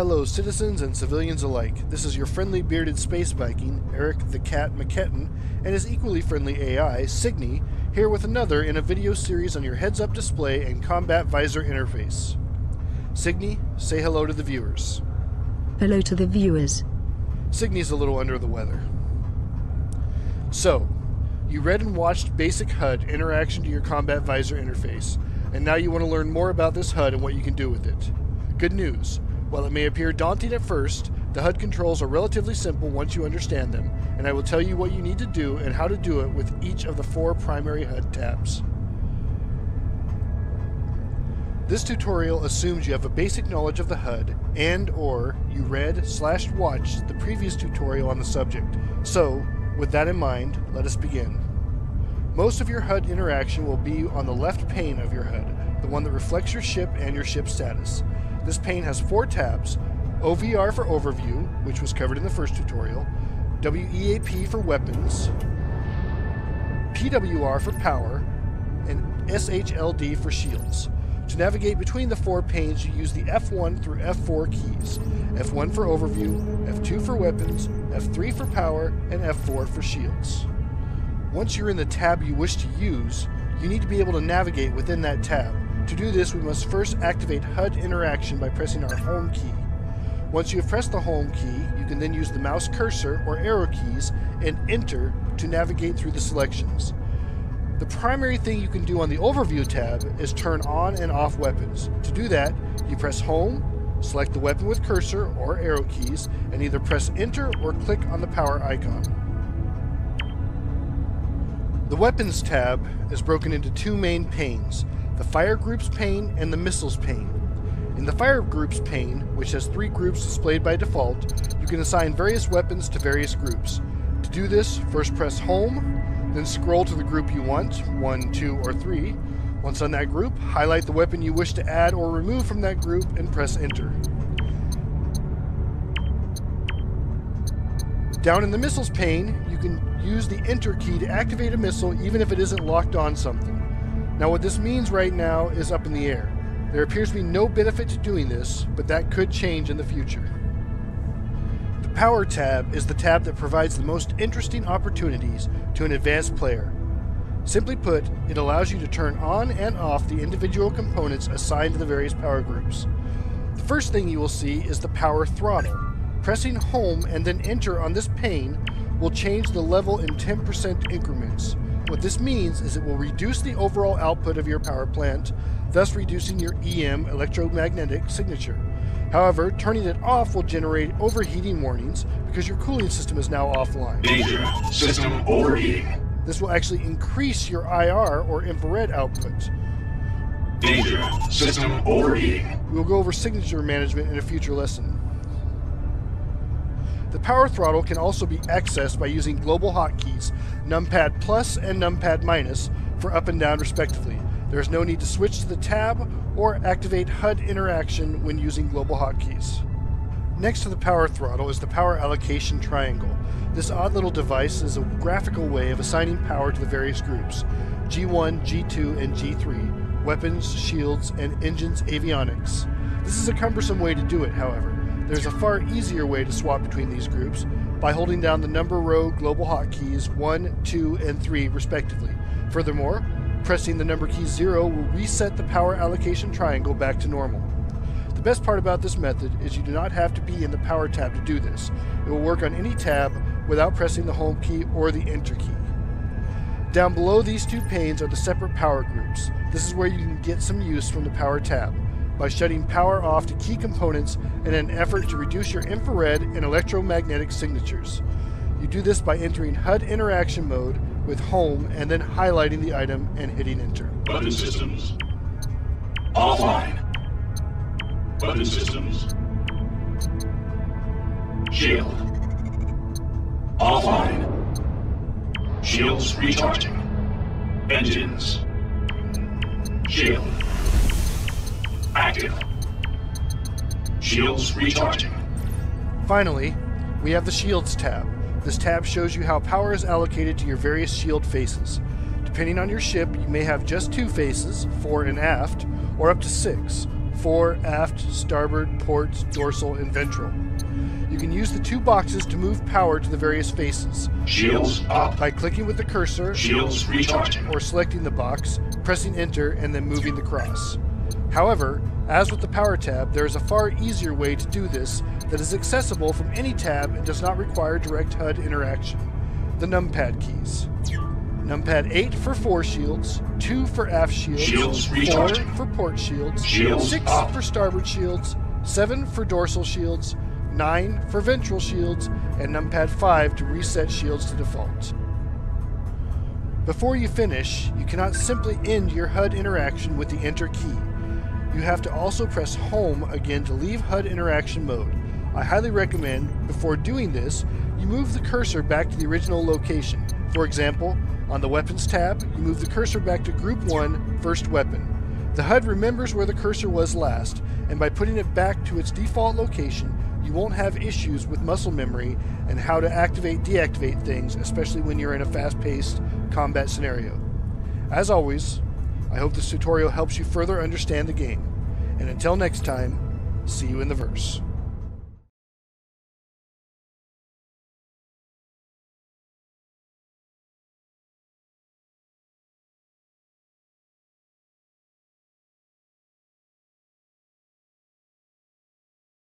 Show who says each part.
Speaker 1: Hello citizens and civilians alike, this is your friendly bearded Space Viking, Erik the Cat McKetten, and his equally friendly AI, Signy, here with another in a video series on your heads-up display and combat visor interface. Signy, say hello to the viewers.
Speaker 2: Hello to the viewers.
Speaker 1: Signy's a little under the weather. So, you read and watched basic HUD interaction to your combat visor interface, and now you want to learn more about this HUD and what you can do with it. Good news. While it may appear daunting at first, the HUD controls are relatively simple once you understand them, and I will tell you what you need to do and how to do it with each of the 4 primary HUD tabs. This tutorial assumes you have a basic knowledge of the HUD and/or you read/watched the previous tutorial on the subject. So, with that in mind, let us begin. Most of your HUD interaction will be on the left pane of your HUD, the one that reflects your ship and your ship status. This pane has 4 tabs: OVR for Overview, which was covered in the first tutorial, WEAP for Weapons, PWR for Power, and SHLD for Shields. To navigate between the 4 panes, you use the F1 through F4 keys. F1 for Overview, F2 for Weapons, F3 for Power, and F4 for Shields. Once you're in the tab you wish to use, you need to be able to navigate within that tab. To do this, we must first activate HUD interaction by pressing our home key. Once you have pressed the home key, you can then use the mouse cursor or arrow keys and enter to navigate through the selections. The primary thing you can do on the Overview tab is turn on and off weapons. To do that, you press home, select the weapon with cursor or arrow keys, and either press enter or click on the power icon. The Weapons tab is broken into 2 main panes: the Fire Groups pane and the Missiles pane. In the Fire Groups pane, which has 3 groups displayed by default, you can assign various weapons to various groups. To do this, first press home, then scroll to the group you want, 1, 2, or 3. Once on that group, highlight the weapon you wish to add or remove from that group and press enter. Down in the Missiles pane, you can use the enter key to activate a missile even if it isn't locked on something. Now what this means right now is up in the air. There appears to be no benefit to doing this, but that could change in the future. The Power tab is the tab that provides the most interesting opportunities to an advanced player. Simply put, it allows you to turn on and off the individual components assigned to the various power groups. The first thing you will see is the power throttle. Pressing home and then enter on this pane will change the level in 10% increments. What this means is it will reduce the overall output of your power plant, thus reducing your EM electromagnetic signature. However, turning it off will generate overheating warnings because your cooling system is now offline.
Speaker 3: Danger, system overheating.
Speaker 1: This will actually increase your IR or infrared output.
Speaker 3: Danger, system overheating.
Speaker 1: We will go over signature management in a future lesson. The power throttle can also be accessed by using global hotkeys, numpad plus and numpad minus, for up and down respectively. There is no need to switch to the tab or activate HUD interaction when using global hotkeys. Next to the power throttle is the power allocation triangle. This odd little device is a graphical way of assigning power to the various groups: G1, G2, and G3, weapons, shields, and engines avionics. This is a cumbersome way to do it, however. There's a far easier way to swap between these groups by holding down the number row global hotkeys 1, 2, and 3 respectively. Furthermore, pressing the number key 0 will reset the power allocation triangle back to normal. The best part about this method is you do not have to be in the power tab to do this. It will work on any tab without pressing the home key or the enter key. Down below these 2 panes are the separate power groups. This is where you can get some use from the power tab by shutting power off to key components in an effort to reduce your infrared and electromagnetic signatures. You do this by entering HUD interaction mode with home and then highlighting the item and hitting enter.
Speaker 3: Weapon systems offline. Weapon systems. Shield offline. Shields recharging. Engines. Shield active. Shields recharging.
Speaker 1: Finally, we have the Shields tab. This tab shows you how power is allocated to your various shield faces. Depending on your ship, you may have just 2 faces, fore and aft, or up to 6, fore, aft, starboard, port, dorsal, and ventral. You can use the 2 boxes to move power to the various faces.
Speaker 3: Shields up.
Speaker 1: By clicking with the cursor,
Speaker 3: Shields recharging.
Speaker 1: or selecting the box, pressing enter, and then moving the cross. However, as with the power tab, there is a far easier way to do this that is accessible from any tab and does not require direct HUD interaction. The numpad keys. Numpad 8 for fore shields, 2 for aft shields,
Speaker 3: Shields
Speaker 1: 4
Speaker 3: recharging.
Speaker 1: for port shields,
Speaker 3: Shields
Speaker 1: 6
Speaker 3: up.
Speaker 1: for starboard shields, 7 for dorsal shields, 9 for ventral shields, and numpad 5 to reset shields to default. Before you finish, you cannot simply end your HUD interaction with the enter key. You have to also press home again to leave HUD interaction mode. I highly recommend, before doing this, you move the cursor back to the original location. For example, on the Weapons tab, you move the cursor back to Group 1, First Weapon. The HUD remembers where the cursor was last, and by putting it back to its default location, you won't have issues with muscle memory and how to deactivate things, especially when you're in a fast-paced combat scenario. As always, I hope this tutorial helps you further understand the game. And until next time, see you in the verse.